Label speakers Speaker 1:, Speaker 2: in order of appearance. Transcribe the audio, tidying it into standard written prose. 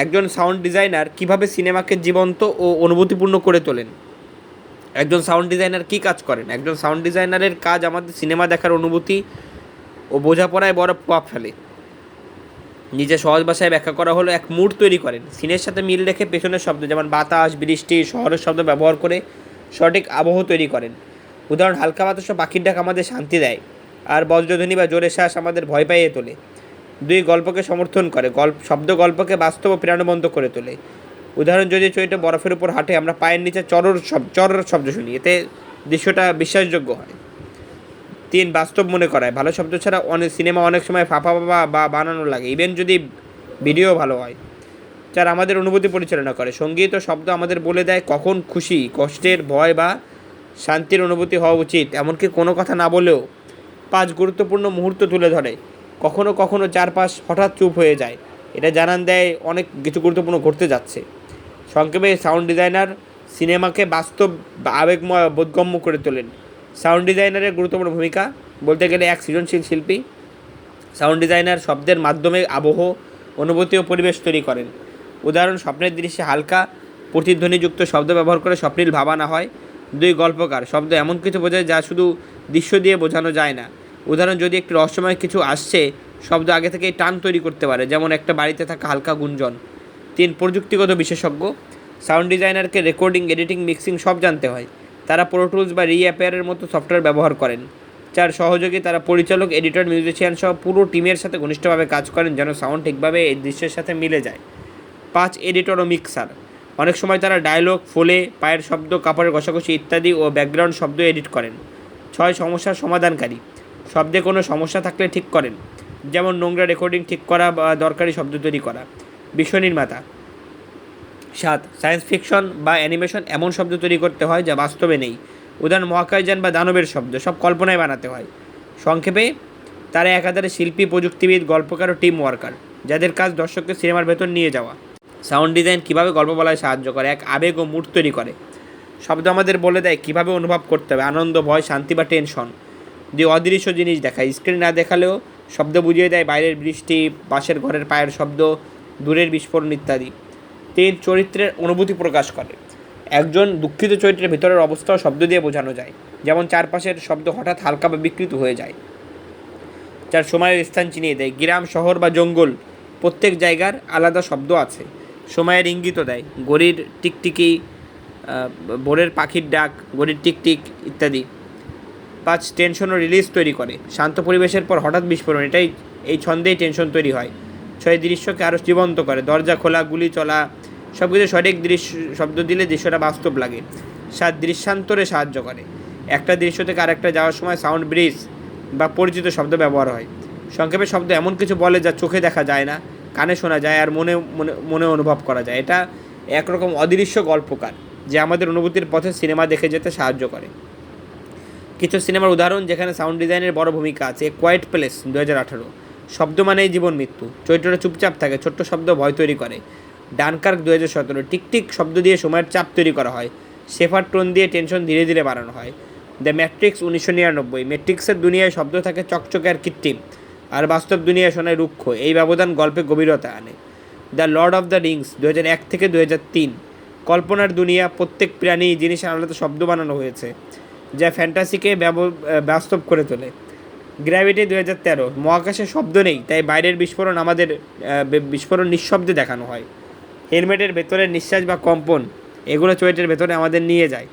Speaker 1: একজন sound designer কিভাবে সিনেমাকে জীবন্ত ও অনুভূতিপূর্ণ করে তোলেন? একজন সাউন্ড ডিজাইনার কী কাজ করেন? একজন সাউন্ড ডিজাইনারের কাজ আমাদের সিনেমা দেখার অনুভূতি ও বোঝাপড়ায় বড় প্রভাব ফেলে। নিজে সহজ ভাষায় ব্যাখ্যা করা হলো এক মুড তৈরি করেন সিনের সাথে মিল রেখে পেছনের শব্দ যেমন বাতাস, বৃষ্টি, শহরের শব্দ ব্যবহার করে সঠিক আবহ তৈরি করেন। উদাহরণ, হালকা বাতাস ও পাখির ডাক আমাদের শান্তি দেয়, আর বজ্রধ্বনি বা জোরে শ্বাস আমাদের ভয় পাইয়ে তোলে। দুই, গল্পকে সমর্থন করে, শব্দ গল্পকে বাস্তব ও প্রাণবন্ত করে তোলে। উদাহরণ, যদি চরিত্র বরফের উপর হাঁটে আমরা পায়ের নিচে চরর শব্দ শুনি, এতে দৃশ্যটা বিশ্বাসযোগ্য হয়। তিন, বাস্তব মনে করায়, ভালো শব্দ ছাড়া সিনেমা অনেক সময় ফাঁপা বা বানানো লাগে, ইভেন যদি ভিডিও ভালো হয়। চার, আমাদের অনুভূতি পরিচালনা করে, সঙ্গীত ও শব্দ আমাদের বলে দেয় কখন খুশি, কষ্টের, ভয় বা শান্তির অনুভূতি হওয়া উচিত, এমনকি কোনো কথা না বলেও। পাঁচ, গুরুত্বপূর্ণ মুহূর্ত তুলে ধরে, কখনো কখনো চারপাশ হঠাৎ চুপ হয়ে যায়, এটা জানান দেয় অনেক কিছু গুরুত্বপূর্ণ ঘটতে যাচ্ছে। সংক্ষেপে, সাউন্ড ডিজাইনার সিনেমাকে বাস্তব বা আবেগময় বোধগম্য করে তোলেন। সাউন্ড ডিজাইনারের গুরুত্বপূর্ণ ভূমিকা বলতে গেলে এক সৃজনশীল শিল্পী। সাউন্ড ডিজাইনার শব্দের মাধ্যমে আবহ, অনুভূতি ও পরিবেশ তৈরি করেন। উদাহরণ, স্বপ্নের দৃশ্যে হালকা প্রতিধ্বনিযুক্ত শব্দ ব্যবহার করে স্বপ্নিল ভাবা না হয়। দুই, গল্পকার, শব্দ এমন কিছু বোঝায় যা শুধু দৃশ্য দিয়ে বোঝানো যায় না। উদাহরণ, যদি একটি রহস্যময় কিছু আসছে, শব্দ আগে থেকেই টান তৈরি করতে পারে, যেমন একটা বাড়িতে থাকা হালকা গুঞ্জন। তিন, প্রযুক্তিগত বিশেষজ্ঞ, সাউন্ড ডিজাইনারকে রেকর্ডিং, এডিটিং, মিক্সিং সব জানতে হয়, তারা প্রো টুলস বা রিঅ্যাপেয়ারের মতো সফটওয়্যার ব্যবহার করেন। চার, সহযোগী, তারা পরিচালক, এডিটর, মিউজিশিয়ান সহ পুরো টিমের সাথে ঘনিষ্ঠভাবে কাজ করেন যেন সাউন্ড ঠিকভাবে এই দৃশ্যের সাথে মিলে যায়। পাঁচ, এডিটর ও মিক্সার, অনেক সময় তারা ডায়লগ, ফোলে, পায়ের শব্দ, কাপড়ের ঘষাঘষি ইত্যাদি ও ব্যাকগ্রাউন্ড শব্দ এডিট করেন। ছয়, সমস্যার সমাধানকারী, শব্দে কোনো সমস্যা থাকলে ঠিক করেন, যেমন নোংরা রেকর্ডিং ঠিক করা বা দরকারি শব্দ তৈরি করা। বিশ্ব নির্মাতা। সাত, সায়েন্স ফিকশন বা অ্যানিমেশন, এমন শব্দ তৈরি করতে হয় যা বাস্তবে নেই, উদাহরণ মহাকাশযান বা দানবের শব্দ সব কল্পনায় বানাতে হয়। সংক্ষেপে, তারা একাধারে শিল্পী, প্রযুক্তিবিদ, গল্পকার ও টিম ওয়ার্কার, যাদের কাজ দর্শককে সিনেমার ভেতর নিয়ে যাওয়া। সাউন্ড ডিজাইন কীভাবে গল্প বলায় সাহায্য করে? এক, আবেগ ও মুড তৈরি করে, শব্দ আমাদের বলে দেয় কীভাবে অনুভব করতে হবে, আনন্দ, ভয়, শান্তি বা টেনশন। দুই, অদৃশ্য জিনিস দেখায়, স্ক্রিন না দেখালেও শব্দ বুঝিয়ে দেয় বাইরের বৃষ্টি, পাশের ঘরের পায়ের শব্দ, দূরের বিস্ফোরণ ইত্যাদি। তিন, চরিত্রের অনুভূতি প্রকাশ করে, একজন দুঃখিত চরিত্রের ভিতরের অবস্থাও শব্দ দিয়ে বোঝানো যায়, যেমন চারপাশের শব্দ হঠাৎ হালকা বা বিকৃত হয়ে যায়। চার, সময়ের স্থান চিনিয়ে দেয়, গ্রাম, শহর বা জঙ্গল প্রত্যেক জায়গার আলাদা শব্দ আছে, সময়ের ইঙ্গিতও দেয়, ঘড়ির টিকটিকি, ভোরের পাখির ডাক, ঘড়ির টিকটিক ইত্যাদি। পাঁচ, টেনশন ও রিলিজ তৈরি করে, শান্ত পরিবেশের পর হঠাৎ বিস্ফোরণ, এই ছন্দেই টেনশন তৈরি হয়। ছয়, দৃশ্যকে আরও জীবন্ত করে, দরজা খোলা, গুলি চলা সব কিছু সঠিক শব্দ দিলে দৃশ্যটা বাস্তব লাগে। সাত, দৃশ্যান্তরে সাহায্য করে, একটা দৃশ্য থেকে আরেকটা যাওয়ার সময় সাউন্ড ব্রিজ বা পরিচিত শব্দ ব্যবহার হয়। সংক্ষেপে, শব্দ এমন কিছু বলে যা চোখে দেখা যায় না, কানে শোনা যায় আর মনে মনে মনে অনুভব করা যায়। এটা একরকম অদৃশ্য গল্পকার যে আমাদের অনুভূতির পথে সিনেমা দেখে যেতে সাহায্য করে। কিছু সিনেমার উদাহরণ যেখানে সাউন্ড ডিজাইনের বড় ভূমিকা আছে: কোয়াইট প্লেস 2018, শব্দ মানেই জীবন মৃত্যু, চরিত্রটা চুপচাপ থাকে, ছোট্ট শব্দ ভয় তৈরি করে। ডানকার্ক 2017, টিকটিক শব্দ দিয়ে সময়ের চাপ তৈরি করা হয়, শেফার টোন দিয়ে টেনশন ধীরে ধীরে বাড়ানো হয়। দ্য ম্যাট্রিক্স 1999, ম্যাট্রিক্সের দুনিয়ায় শব্দ থাকে চকচকে আর কৃত্রিম, আর বাস্তব দুনিয়ায় শোনায় রুক্ষ, এই ব্যবধান গল্পে গভীরতা আনে। The Lord of the Rings 2001 থেকে 2003, কল্পনার দুনিয়া, প্রত্যেক প্রাণী, জিনিসের আলাদা শব্দ বানানো হয়েছে যা ফ্যান্টাসিকে বাস্তব করে তোলে। গ্র্যাভিটি 2013, মহাকাশে শব্দ নেই, তাই বাইরের বিস্ফোরণ আমাদের বিস্ফোরণ নিঃশব্দে দেখানো হয়। হেলমেটের ভেতরের নিঃশ্বাস বা কম্পন, এগুলো চরিত্রের ভেতরে আমাদের নিয়ে যায়।